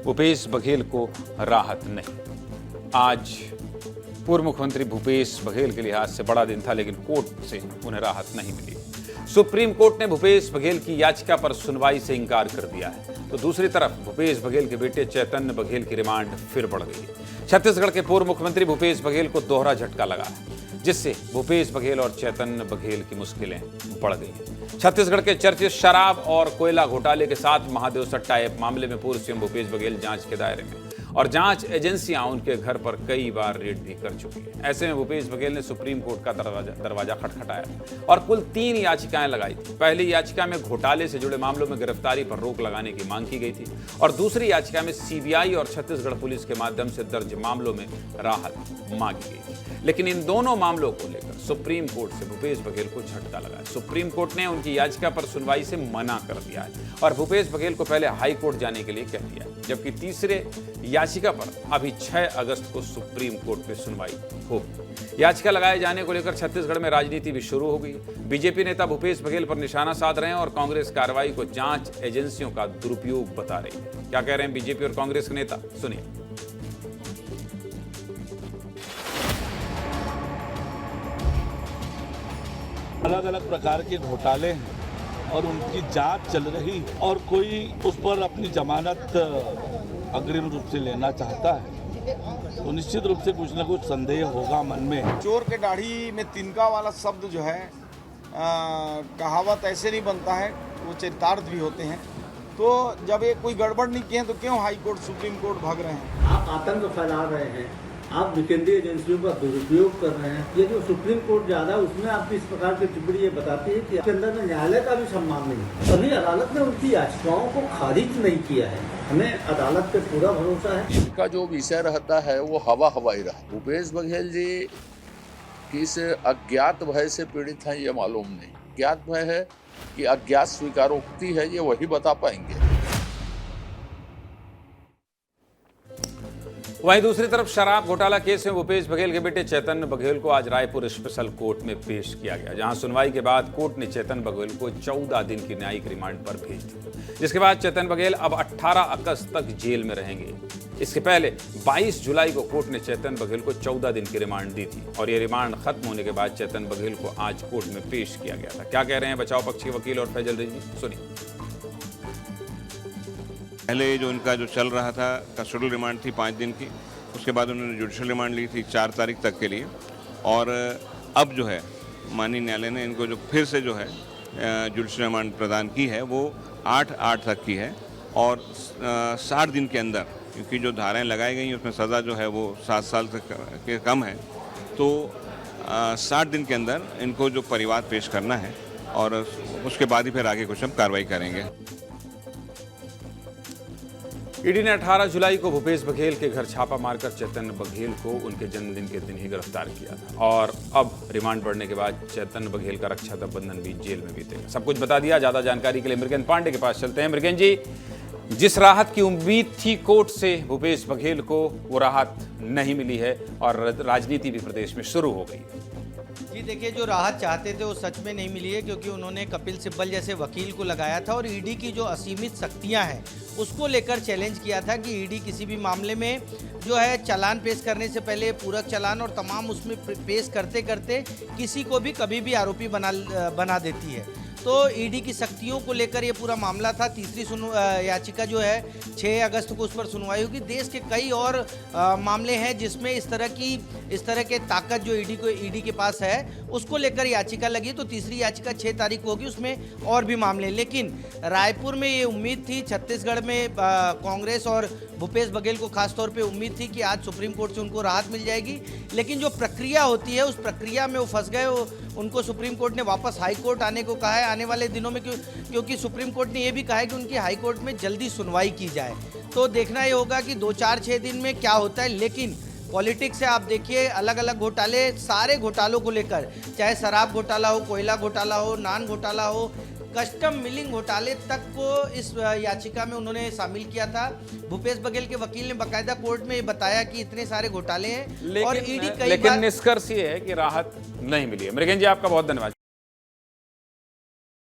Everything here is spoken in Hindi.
भूपेश बघेल को राहत नहीं। आज पूर्व मुख्यमंत्री भूपेश बघेल के लिहाज से बड़ा दिन था, लेकिन कोर्ट से उन्हें राहत नहीं मिली। सुप्रीम कोर्ट ने भूपेश बघेल की याचिका पर सुनवाई से इंकार कर दिया है, तो दूसरी तरफ भूपेश बघेल के बेटे चैतन्य बघेल की रिमांड फिर बढ़ गई। छत्तीसगढ़ के पूर्व मुख्यमंत्री भूपेश बघेल को दोहरा झटका लगा है, जिससे भूपेश बघेल और चैतन्य बघेल की मुश्किलें बढ़ गई। छत्तीसगढ़ के चर्चित शराब और कोयला घोटाले के साथ महादेव सट्टा ऐप मामले में पूर्व सीएम भूपेश बघेल जांच के दायरे में, और जांच एजेंसियां उनके घर पर कई बार रेड भी कर चुकी हैं। ऐसे में भूपेश बघेल ने सुप्रीम कोर्ट का दरवाजा खटखटाया और कुल 3 याचिकाएं लगाई थी। पहली याचिका में घोटाले से जुड़े मामलों में गिरफ्तारी पर रोक लगाने की मांग की गई थी, और दूसरी याचिका में सीबीआई और छत्तीसगढ़ पुलिस के माध्यम से दर्ज मामलों में राहत मांगी गई थी। लेकिन इन दोनों मामलों को लेकर सुप्रीम कोर्ट से भूपेश बघेल को झटका लगा है। सुप्रीम कोर्ट ने उनकी याचिका पर सुनवाई से मना कर दिया है और भूपेश बघेल को पहले हाई कोर्ट जाने के लिए कह दिया है, जबकि तीसरे याचिका पर अभी 6 अगस्त को सुप्रीम कोर्ट में सुनवाई होगी। याचिका लगाए जाने को लेकर छत्तीसगढ़ में राजनीति भी शुरू हो गई। बीजेपी नेता भूपेश बघेल पर निशाना साध रहे हैं और कांग्रेस कार्रवाई को जांच एजेंसियों का दुरुपयोग बता रही है। क्या कह रहे हैं बीजेपी और कांग्रेस के नेता, सुनिए। अलग अलग प्रकार के घोटाले हैं और उनकी जांच चल रही, और कोई उस पर अपनी जमानत अग्रिम रूप से लेना चाहता है तो निश्चित रूप से कुछ न कुछ संदेह होगा मन में। चोर के दाढ़ी में तिनका वाला शब्द जो है कहावत ऐसे नहीं बनता है, वो चरितार्थ भी होते हैं। तो जब ये कोई गड़बड़ नहीं किए तो क्यों हाई कोर्ट सुप्रीम कोर्ट भाग रहे हैं? आप आतंक फैला रहे हैं, आप केंद्रीय एजेंसियों का दुरुपयोग कर रहे हैं। ये जो सुप्रीम कोर्ट जा रहा है उसमें आपकी इस प्रकार की टिप्पणी ये बताती है कि आपके अंदर में न्यायालय का भी सम्मान नहीं है। अभी अदालत ने उनकी याचिकाओं को खारिज नहीं किया है, हमें अदालत पे पूरा भरोसा है। इनका जो विषय रहता है वो हवाई रहा। भूपेश बघेल जी किस अज्ञात भय से पीड़ित हैं ये मालूम नहीं। ज्ञात भय है कि अज्ञात स्वीकारोक्ति है, ये वही बता पाएंगे। वहीं दूसरी तरफ शराब घोटाला केस में भूपेश बघेल के बेटे चैतन्य बघेल को आज रायपुर स्पेशल कोर्ट में पेश किया गया, जहां सुनवाई के बाद कोर्ट ने चैतन्य बघेल को 14 दिन की न्यायिक रिमांड पर भेज दिया, जिसके बाद चैतन्य बघेल अब 18 अगस्त तक जेल में रहेंगे। इसके पहले 22 जुलाई को कोर्ट ने चैतन्य बघेल को 14 दिन की रिमांड दी थी, और यह रिमांड खत्म होने के बाद चैतन्य बघेल को आज कोर्ट में पेश किया गया था। क्या कह रहे हैं बचाव पक्ष के वकील और फैजल रिजवी, सुनिए। पहले जो इनका जो चल रहा था कस्टोडियल रिमांड थी 5 दिन की, उसके बाद उन्होंने जुडिशल रिमांड ली थी 4 तारीख तक के लिए, और अब जो है माननीय न्यायालय ने इनको जो फिर से जो है जुडिशल रिमांड प्रदान की है वो 8/8 तक की है, और 60 दिन के अंदर, क्योंकि जो धाराएं लगाई गई उसमें सज़ा जो है वो 7 साल तक के कम है, तो 60 दिन के अंदर इनको जो परिवाद पेश करना है, और उसके बाद ही फिर आगे कुछ हम कार्रवाई करेंगे। ईडी ने 18 जुलाई को भूपेश बघेल के घर छापा मारकर चैतन्य बघेल को उनके जन्मदिन के दिन ही गिरफ्तार किया था, और अब रिमांड बढ़ने के बाद चैतन्य बघेल का रक्षा बंधन भी जेल में बीतेगा। सब कुछ बता दिया। ज्यादा जानकारी के लिए मृगेन पांडे के पास चलते हैं। मृगेन जी, जिस राहत की उम्मीद थी कोर्ट से भूपेश बघेल को, वो राहत नहीं मिली है और राजनीति भी प्रदेश में शुरू हो गई है। जी देखिए, जो राहत चाहते थे वो सच में नहीं मिली है, क्योंकि उन्होंने कपिल सिब्बल जैसे वकील को लगाया था और ईडी की जो असीमित शक्तियां हैं उसको लेकर चैलेंज किया था कि ईडी किसी भी मामले में जो है चालान पेश करने से पहले पूरक चालान और तमाम उसमें पेश करते करते किसी को भी कभी भी आरोपी बना देती है। तो ईडी की शक्तियों को लेकर ये पूरा मामला था। तीसरी याचिका जो है 6 अगस्त को उस पर सुनवाई होगी। देश के कई और मामले हैं जिसमें इस तरह के ताकत जो ईडी के पास है उसको लेकर याचिका लगी। तो तीसरी याचिका 6 तारीख को होगी, उसमें और भी मामले। लेकिन रायपुर में ये उम्मीद थी, छत्तीसगढ़ में कांग्रेस और भूपेश बघेल को खासतौर पे उम्मीद थी कि आज सुप्रीम कोर्ट से उनको राहत मिल जाएगी, लेकिन जो प्रक्रिया होती है उस प्रक्रिया में वो फंस गए। उनको सुप्रीम कोर्ट ने वापस हाई कोर्ट आने को कहा है आने वाले दिनों में, क्योंकि सुप्रीम कोर्ट ने ये भी कहा है कि उनकी हाई कोर्ट में जल्दी सुनवाई की जाए। तो देखना ये होगा कि 2-4-6 दिन में क्या होता है। लेकिन पॉलिटिक्स से आप देखिए, अलग अलग घोटाले, सारे घोटालों को लेकर, चाहे शराब घोटाला हो, कोयला घोटाला हो, नान घोटाला हो, कस्टम मिलिंग घोटाले तक को इस याचिका में उन्होंने शामिल किया था। भूपेश बघेल के वकील ने बाकायदा कोर्ट में बताया कि इतने सारे घोटाले हैं, और ईडी लेकिन निष्कर्ष ये है कि राहत नहीं मिली है। मृगेन जी, आपका बहुत धन्यवाद।